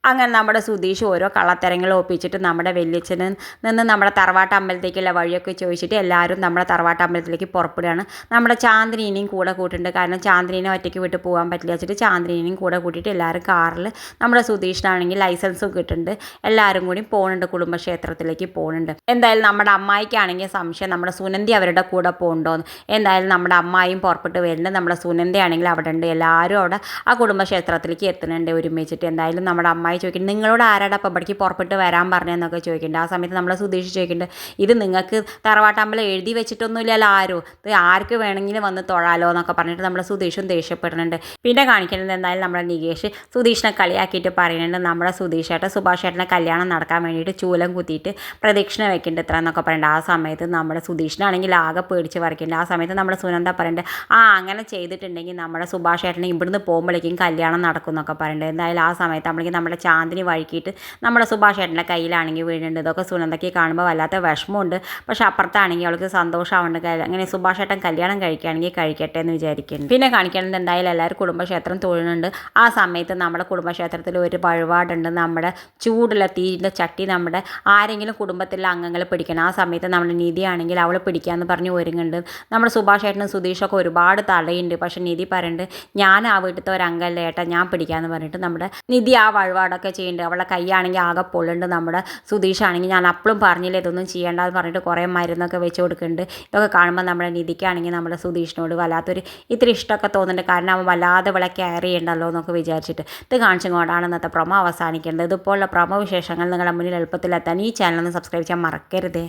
അങ്ങനെ നമ്മുടെ സുധീഷ് ഓരോ കള്ളത്തരങ്ങൾ ഒപ്പിച്ചിട്ട് നമ്മുടെ വല്യച്ഛന് നിന്ന് നമ്മുടെ തറവാട്ട് അമ്പലത്തേക്കുള്ള വഴിയൊക്കെ ചോദിച്ചിട്ട് എല്ലാവരും നമ്മുടെ തറവാട്ട് അമ്പലത്തിലേക്ക് പുറപ്പെടുകയാണ്. നമ്മുടെ ചാന്ദ്രീനെയും കൂടെ കൂട്ടിട്ടുണ്ട്. കാരണം ചാന്ദ്രീനെ ഒറ്റയ്ക്ക് വിട്ട് പോകാൻ പറ്റില്ല വെച്ചിട്ട് ചാന്ദ്രീനെയും കൂടെ കൂട്ടിയിട്ട് എല്ലാവരും കാറിൽ നമ്മുടെ സുധീഷിനാണെങ്കിൽ ലൈസൻസും കിട്ടുന്നുണ്ട്. എല്ലാവരും കൂടി പോകുന്നുണ്ട്, കുടുംബക്ഷേത്രത്തിലേക്ക് പോകുന്നുണ്ട്. എന്തായാലും നമ്മുടെ അമ്മായിക്കാണെങ്കിൽ സംശയം നമ്മുടെ സുനന്ദി അവരുടെ കൂടെ പോകുന്നുണ്ടോയെന്ന്. എന്തായാലും നമ്മുടെ അമ്മായിയും പുറപ്പെട്ട് വരുന്നുണ്ട്. നമ്മുടെ സുനന്ദി ആണെങ്കിൽ അവിടെ ഉണ്ട്. എല്ലാവരും അവിടെ ആ കുടുംബക്ഷേത്രത്തിലേക്ക് എത്തുന്നുണ്ട് ഒരുമിച്ചിട്ട്. എന്തായാലും നമ്മുടെ അമ്മായി ചോദിക്കുന്നുണ്ട്, നിങ്ങളോട് ആരാടാ അപ്പം ഇവിടേക്ക് പുറപ്പെട്ട് വരാൻ പറഞ്ഞതെന്നൊക്കെ ചോദിക്കുന്നുണ്ട്. ആ സമയത്ത് നമ്മളെ സുധീഷ് ചോദിക്കുന്നുണ്ട്, ഇത് നിങ്ങൾക്ക് തറവാട്ടമ്പലം എഴുതി വെച്ചിട്ടൊന്നുമില്ലല്ലോ ആരും, ഇത് ആർക്ക് വേണമെങ്കിലും വന്ന് തൊഴാലോ എന്നൊക്കെ പറഞ്ഞിട്ട് നമ്മുടെ സുധീഷും ദേഷ്യപ്പെടുന്നുണ്ട്. പിന്നെ കാണിക്കുന്നത് എന്തായാലും നമ്മുടെ നികേഷ് സുധീഷിനെ കളിയാക്കിയിട്ട് പറയുന്നുണ്ട്, നമ്മുടെ സുധീഷേട്ടൻ സുഭാഷേട്ടനെ കല്യാണം നടക്കാൻ വേണ്ടിയിട്ട് ചൂലം കുത്തിയിട്ട് പ്രദക്ഷിണ വെക്കേണ്ടത് ഇത്ര എന്നൊക്കെ പറയുന്നുണ്ട്. ആ സമയത്ത് നമ്മുടെ സുധീഷിനാണെങ്കിൽ ആകെ പേടിച്ച് വരയ്ക്കുന്നുണ്ട്. ആ സമയത്ത് നമ്മുടെ സുനന്ദ പറയുന്നുണ്ട്, അങ്ങനെ ചെയ്തിട്ടുണ്ടെങ്കിൽ നമ്മുടെ സുഭാഷേട്ടനെ ഇവിടുന്ന് പോകുമ്പോഴേക്കും കല്യാണം നടക്കും എന്നൊക്കെ പറയുന്നുണ്ട്. എന്തായാലും ആ സമയത്ത് നമ്മളേക്ക് നമ്മുടെ ചാന്ദിനി വഴുക്കിയിട്ട് നമ്മുടെ സുഭാഷേട്ടൻ്റെ കയ്യിലാണെങ്കിൽ വീഴുന്നുണ്ട്. ഇതൊക്കെ സുനന്ദയ്ക്ക് കാണുമ്പോൾ വല്ലാത്ത വിഷമമുണ്ട്. പക്ഷേ അപ്പുറത്താണെങ്കിൽ അവൾക്ക് സന്തോഷമാവുന്നുണ്ട്. അങ്ങനെ സുഭാഷേട്ടൻ കല്യാണം കഴിക്കുകയാണെങ്കിൽ കഴിക്കട്ടെ എന്ന് വിചാരിക്കുന്നു. പിന്നെ കാണിക്കുന്നത് എന്തായാലും എല്ലാവരും കുടുംബക്ഷേത്രം തൊഴുന്നുണ്ട്. ആ സമയത്ത് നമ്മുടെ കുടുംബക്ഷേത്രത്തിൽ ഒരു വഴിപാടുണ്ട്. നമ്മുടെ ചൂടുള്ള തീൻ്റെ ചട്ടി നമ്മുടെ ആരെങ്കിലും കുടുംബത്തിലെ അംഗങ്ങൾ പിടിക്കണം. ആ സമയത്ത് നമ്മുടെ നിധിയാണെങ്കിൽ അവൾ പിടിക്കാമെന്ന് പറഞ്ഞ് ഒരുങ്ങുന്നുണ്ട്. നമ്മുടെ സുഭാഷേട്ടനും സുധീഷൊക്കെ ഒരുപാട് തടയുണ്ട്. പക്ഷേ നിധി പറയുന്നുണ്ട്, ഞാൻ ആ വീട്ടിലത്തെ ഒരു അംഗമല്ലേ ഏട്ടാ, ഞാൻ പിടിക്കാമെന്ന് പറഞ്ഞിട്ട് നമ്മുടെ നിധി ആ വഴിപാടൊക്കെ ചെയ്യുന്നുണ്ട്. അവളുടെ കൈയാണെങ്കിൽ ആകെ പൊള്ളുണ്ട്. നമ്മുടെ സുധീഷാണെങ്കിൽ ഞാൻ അപ്പോഴും പറഞ്ഞില്ല ഇതൊന്നും ചെയ്യേണ്ടതെന്ന് പറഞ്ഞിട്ട് കുറേ മരുന്നൊക്കെ വെച്ച് കൊടുക്കുന്നുണ്ട്. ഇതൊക്കെ കാണുമ്പോൾ നമ്മുടെ നിധിക്കാണെങ്കിൽ നമ്മുടെ സുധീഷിനോട് വല്ലാത്തൊരു ഇത്തിരി ഇഷ്ടമൊക്കെ തോന്നുന്നുണ്ട്. കാരണം അവൻ വല്ലാതെ ഇവളെ കെയർ ചെയ്യണ്ടല്ലോ എന്നൊക്കെ വിചാരിച്ചിട്ട്. ഇത് കാണിച്ചും കൊണ്ടാണ് ഇന്നത്തെ പ്രൊമോ അവസാനിക്കേണ്ടത്. ഇതുപോലുള്ള പ്രൊമോ വിശേഷങ്ങൾ നിങ്ങളുടെ മുന്നിൽ എളുപ്പത്തിലെത്താൻ ഈ ചാനൽ ഒന്ന് സബ്സ്ക്രൈബ് ചെയ്യാൻ മറക്കരുത്.